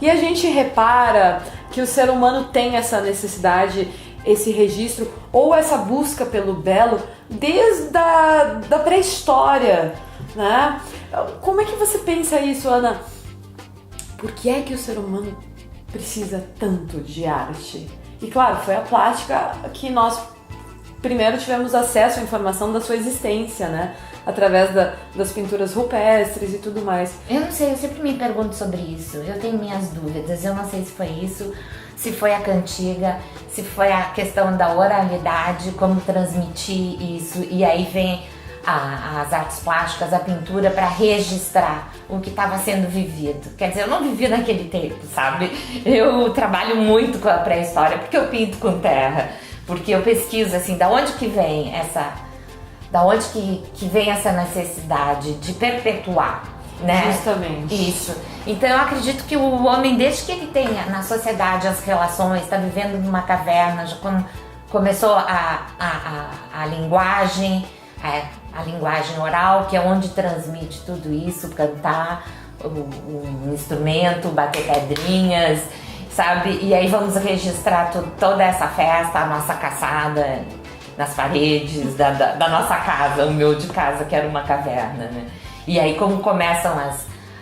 E a gente repara que o ser humano tem essa necessidade, esse registro ou essa busca pelo belo desde da pré-história, né? Como é que você pensa isso, Ana? Por que é que o ser humano precisa tanto de arte? E claro, foi a plástica que nós primeiro tivemos acesso à informação da sua existência, né? Através das pinturas rupestres e tudo mais. Eu não sei, eu sempre me pergunto sobre isso. Eu tenho minhas dúvidas. Eu não sei se foi isso, se foi a cantiga, se foi a questão da oralidade, como transmitir isso. E aí vem as artes plásticas, a pintura para registrar o que estava sendo vivido. Quer dizer, eu não vivi naquele tempo, sabe? Eu trabalho muito com a pré-história porque eu pinto com terra, porque eu pesquiso assim, da onde que vem essa necessidade de perpetuar, né? Justamente. Isso. Então eu acredito que o homem, desde que ele tenha na sociedade as relações, está vivendo numa caverna, já começou a linguagem, a linguagem oral, que é onde transmite tudo isso, cantar, o instrumento, bater pedrinhas, sabe? E aí vamos registrar toda essa festa, a nossa caçada nas paredes da nossa casa, o meu de casa, que era uma caverna, né? E aí como começam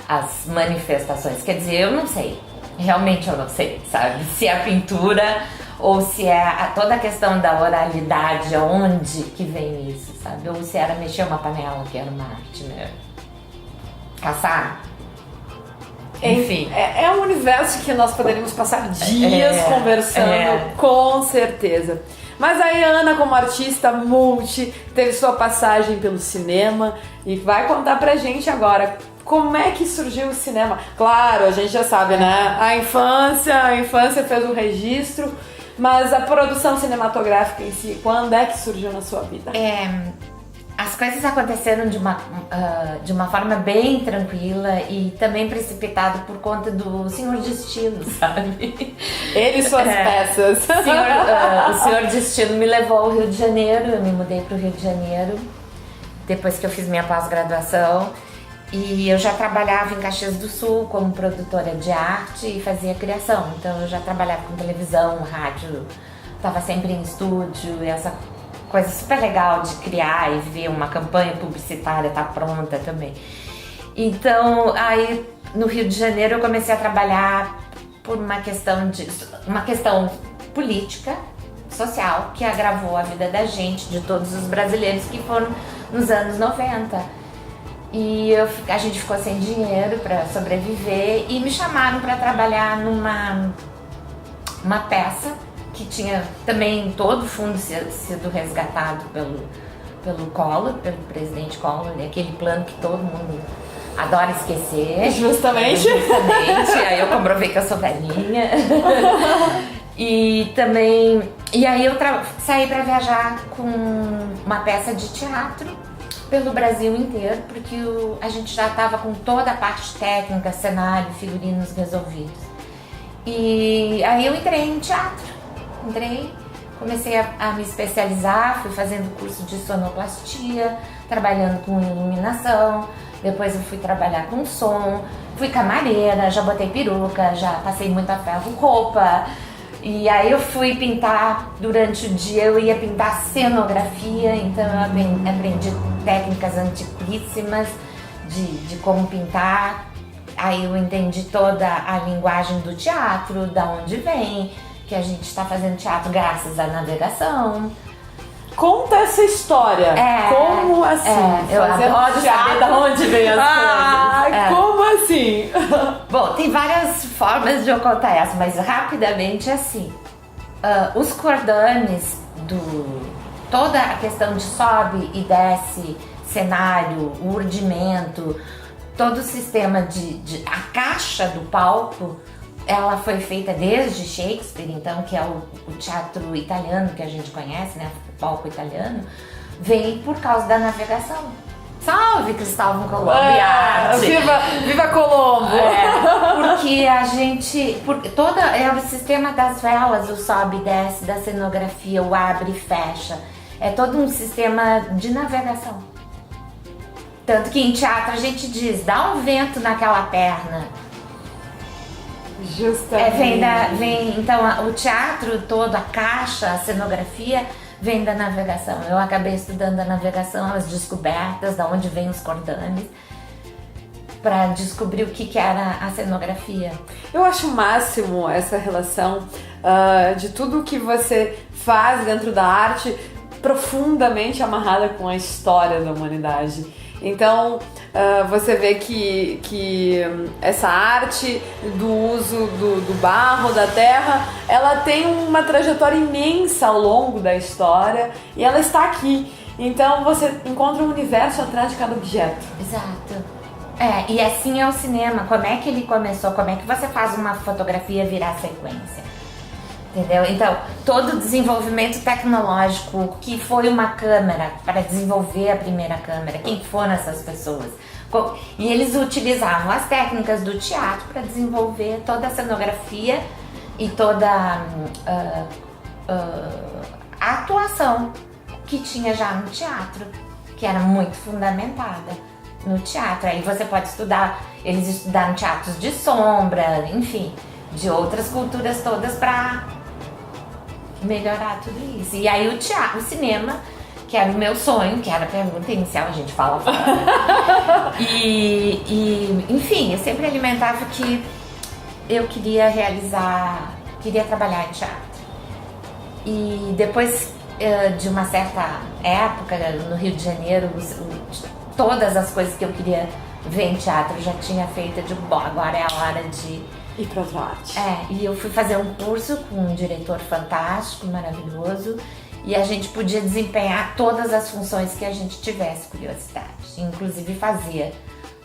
as manifestações, quer dizer, eu não sei, realmente eu não sei, sabe? Se é a pintura ou se é toda a questão da oralidade, onde que vem isso, sabe? Ou se era mexer uma panela, que era uma arte, né? Caçar. Enfim. É um universo que nós poderíamos passar dias conversando, com certeza. Mas aí a Ana, como artista multi, teve sua passagem pelo cinema e vai contar pra gente agora como é que surgiu o cinema. Claro, a gente já sabe, né? A infância fez o registro, mas a produção cinematográfica em si, quando é que surgiu na sua vida? As coisas aconteceram de uma forma bem tranquila e também precipitada por conta do Senhor Destino, sabe? Ele e suas peças. O Senhor Destino me levou ao Rio de Janeiro, eu me mudei para o Rio de Janeiro depois que eu fiz minha pós-graduação e eu já trabalhava em Caxias do Sul como produtora de arte e fazia criação, então eu já trabalhava com televisão, rádio, estava sempre em estúdio e essa coisa super legal de criar e ver uma campanha publicitária tá pronta também. Então, aí no Rio de Janeiro eu comecei a trabalhar por uma questão política, social, que agravou a vida da gente, de todos os brasileiros, que foram nos anos 90. E a gente ficou sem dinheiro para sobreviver e me chamaram para trabalhar numa peça que tinha também todo o fundo sido resgatado pelo Collor, pelo presidente Collor, aquele plano que todo mundo adora esquecer. Justamente. Aí eu comprovei que eu sou velhinha. E aí eu saí para viajar com uma peça de teatro pelo Brasil inteiro, porque a gente já estava com toda a parte técnica, cenário, figurinos resolvidos. E aí eu entrei em teatro. Comecei a me especializar, fui fazendo curso de sonoplastia, trabalhando com iluminação, depois eu fui trabalhar com som, fui camareira, já botei peruca, já passei muito a ferro roupa, e aí eu fui pintar durante o dia, eu ia pintar cenografia, então eu aprendi técnicas antiquíssimas de como pintar, aí eu entendi toda a linguagem do teatro, da onde vem, que a gente está fazendo teatro graças à navegação. Conta essa história. Como assim? Eu adoro saber de onde vem as coisas. Como assim? Bom, tem várias formas de eu contar essa, mas rapidamente assim. Os cordanes toda a questão de sobe e desce, cenário, o urdimento, todo o sistema a caixa do palco, ela foi feita desde Shakespeare, então, que é o teatro italiano que a gente conhece, né, o palco italiano, veio por causa da navegação. Salve Cristóvão Colombo e arte! Viva Colombo! Porque todo é o sistema das velas, o sobe e desce, da cenografia, o abre e fecha. É todo um sistema de navegação. Tanto que em teatro a gente diz, dá um vento naquela perna. Justamente. Então o teatro todo, a caixa, a cenografia vem da navegação. Eu acabei estudando a navegação, as descobertas, da onde vem os cordames, para descobrir o que era a cenografia. Eu acho o máximo essa relação de tudo que você faz dentro da arte profundamente amarrada com a história da humanidade. Então, você vê que essa arte do uso do barro, da terra, ela tem uma trajetória imensa ao longo da história e ela está aqui. Então, você encontra um universo atrás de cada objeto. Exato. E assim é o cinema. Como é que ele começou? Como é que você faz uma fotografia virar sequência? Entendeu? Então, todo o desenvolvimento tecnológico, que foi uma câmera para desenvolver a primeira câmera, quem foram essas pessoas? E eles utilizavam as técnicas do teatro para desenvolver toda a cenografia e toda a atuação que tinha já no teatro, que era muito fundamentada no teatro. Aí você pode estudar, eles estudaram teatros de sombra, enfim, de outras culturas todas para melhorar tudo isso. E aí o cinema, que era o meu sonho, que era a pergunta inicial, a gente fala fora. Enfim, eu sempre alimentava que eu queria trabalhar em teatro. E depois de uma certa época, no Rio de Janeiro, todas as coisas que eu queria ver em teatro eu já tinha feito. Eu digo, bom, agora é a hora de ir para outra arte. E eu fui fazer um curso com um diretor fantástico, maravilhoso, e a gente podia desempenhar todas as funções que a gente tivesse curiosidade, inclusive fazia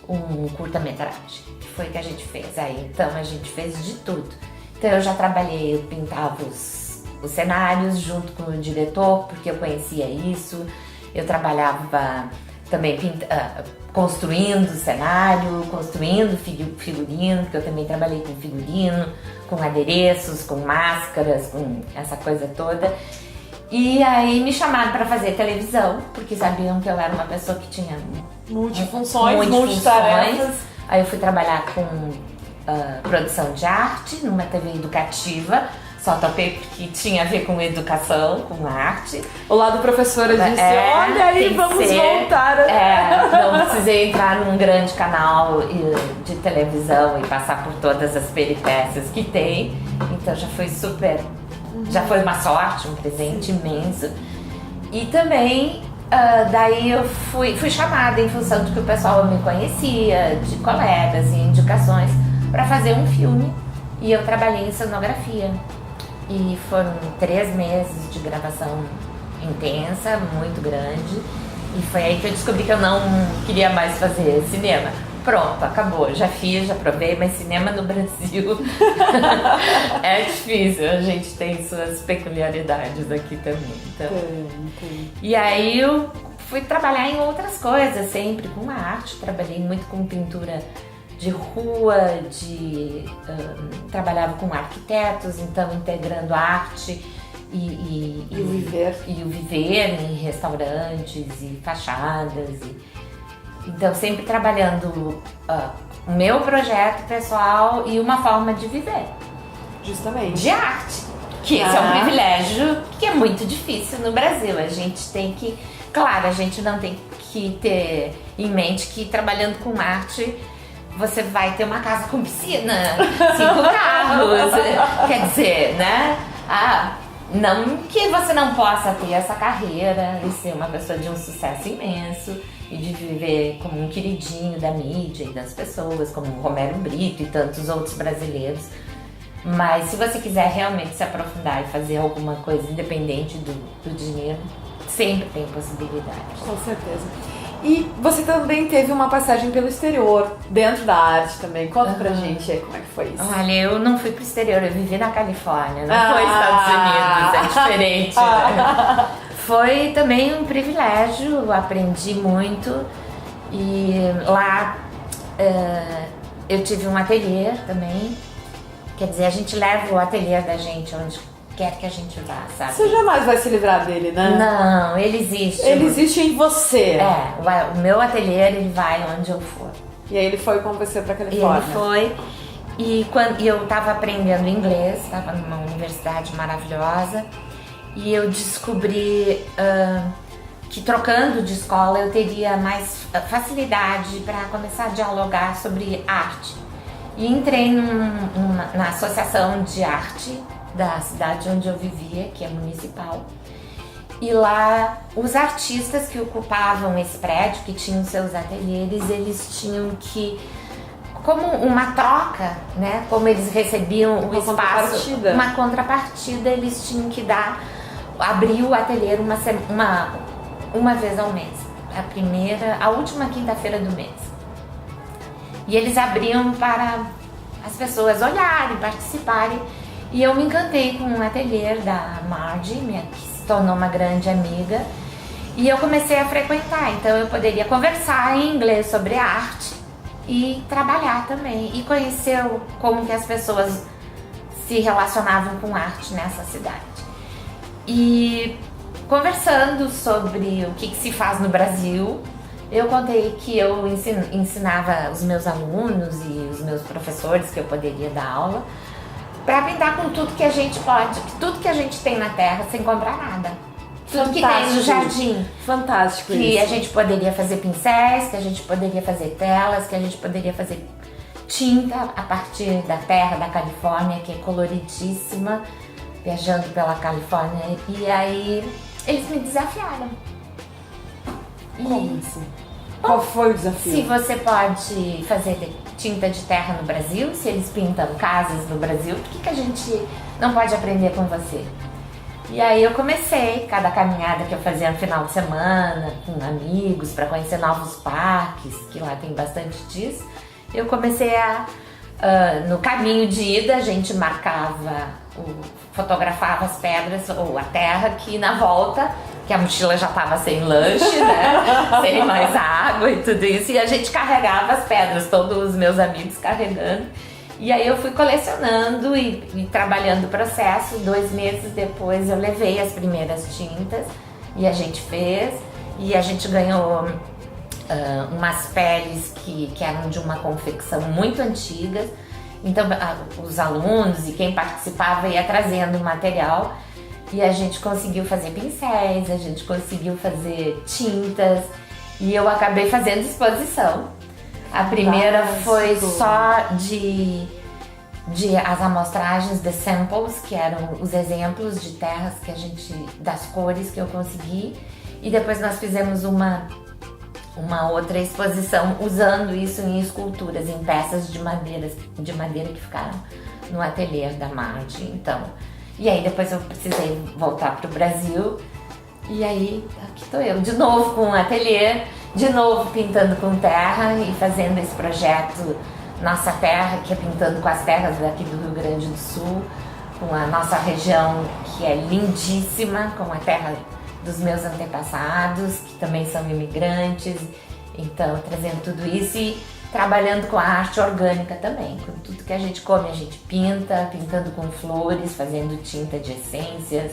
um curta-metragem, que foi que a gente fez. Aí então a gente fez de tudo. Então eu já trabalhei, eu pintava os cenários junto com o diretor, porque eu conhecia isso. Eu trabalhava também construindo cenário, construindo figurino, porque eu também trabalhei com figurino, com adereços, com máscaras, com essa coisa toda. E aí me chamaram para fazer televisão, porque sabiam que eu era uma pessoa que tinha multifunções, multitarefas. Aí eu fui trabalhar com produção de arte numa TV educativa. Só topei porque tinha a ver com educação, com arte. O lado professora disse, olha aí, vamos voltar. Não precisei entrar num grande canal de televisão e passar por todas as peripécias que tem. Então já foi já foi uma sorte, um presente imenso. E também, daí eu fui chamada em função de que o pessoal me conhecia, de colegas e indicações, para fazer um filme. E eu trabalhei em cenografia. E foram 3 meses de gravação intensa, muito grande. E foi aí que eu descobri que eu não queria mais fazer cinema. Pronto, acabou, já fiz, já provei, mas cinema no Brasil é difícil, a gente tem suas peculiaridades aqui também. Então. E aí eu fui trabalhar em outras coisas, sempre com arte, trabalhei muito com pintura de rua, trabalhava com arquitetos, então integrando arte e o viver em restaurantes e fachadas. Então sempre trabalhando o meu projeto pessoal e uma forma de viver. Justamente. De arte. Que esse é um privilégio que é muito difícil no Brasil. A gente tem que... Claro, a gente não tem que ter em mente que trabalhando com arte você vai ter uma casa com piscina, 5 carros, quer dizer, né? Não que você não possa ter essa carreira e ser uma pessoa de um sucesso imenso e de viver como um queridinho da mídia e das pessoas, como o Romero Brito e tantos outros brasileiros. Mas se você quiser realmente se aprofundar e fazer alguma coisa independente do dinheiro, sempre tem possibilidade. Com certeza. E você também teve uma passagem pelo exterior, dentro da arte também. Conta pra gente aí como é que foi isso. Olha, eu não fui pro exterior, eu vivi na Califórnia, não foi Estados Unidos, é diferente. Né? Foi também um privilégio, aprendi muito. E lá eu tive um ateliê também. Quer dizer, a gente leva o ateliê da gente onde quer que a gente vá, sabe? Você jamais vai se livrar dele, né? Não, ele existe. Ele existe em você. O meu ateliê, ele vai onde eu for. E aí ele foi com você pra Califórnia. Ele foi. E eu estava aprendendo inglês, estava numa universidade maravilhosa, e eu descobri que trocando de escola eu teria mais facilidade para começar a dialogar sobre arte. E entrei na associação de arte da cidade onde eu vivia, que é municipal. E lá os artistas que ocupavam esse prédio, que tinham seus ateliês, eles tinham que, como uma troca, né? Como eles recebiam o espaço, uma contrapartida, eles tinham que abrir o ateliê uma vez ao mês. A última quinta-feira do mês. E eles abriam para as pessoas olharem, participarem. E eu me encantei com um ateliê da Margie, que se tornou uma grande amiga. E eu comecei a frequentar, então eu poderia conversar em inglês sobre arte e trabalhar também. E conhecer como que as pessoas se relacionavam com arte nessa cidade. E conversando sobre o que se faz no Brasil, eu contei que eu ensinava os meus alunos e os meus professores que eu poderia dar aula para pintar com tudo que a gente pode, tudo que a gente tem na terra sem comprar nada. Tudo que tem no jardim. Fantástico isso. Que a gente poderia fazer pincéis, que a gente poderia fazer telas, que a gente poderia fazer tinta a partir da terra da Califórnia, que é coloridíssima, viajando pela Califórnia. E aí eles me desafiaram. Como assim? Qual foi o desafio? Se você pode fazer tinta de terra no Brasil, se eles pintam casas no Brasil, por que a gente não pode aprender com você? E aí eu comecei, cada caminhada que eu fazia no final de semana, com amigos, para conhecer novos parques, que lá tem bastante disso, eu comecei no caminho de ida, a gente fotografava as pedras ou a terra, que na volta, que a mochila já estava sem lanche, né? Sem mais água e tudo isso, e a gente carregava as pedras, todos os meus amigos carregando. E aí eu fui colecionando e trabalhando o processo. 2 meses depois eu levei as primeiras tintas e a gente fez, e a gente ganhou umas peles que eram de uma confecção muito antiga. Então os alunos e quem participava ia trazendo material e a gente conseguiu fazer pincéis, a gente conseguiu fazer tintas, e eu acabei fazendo exposição. A primeira foi só de as amostragens de samples, que eram os exemplos de terras das cores que eu consegui, e depois nós fizemos uma outra exposição usando isso em esculturas, em peças de madeira que ficaram no ateliê da Margie. Então, e aí depois eu precisei voltar para o Brasil, e aí aqui estou eu de novo com um ateliê, de novo pintando com terra e fazendo esse projeto Nossa Terra, que é pintando com as terras daqui do Rio Grande do Sul, com a nossa região, que é lindíssima, com a terra dos meus antepassados, que também são imigrantes. Então, trazendo tudo isso e trabalhando com a arte orgânica também, com tudo que a gente come, a gente pinta, pintando com flores, fazendo tinta de essências.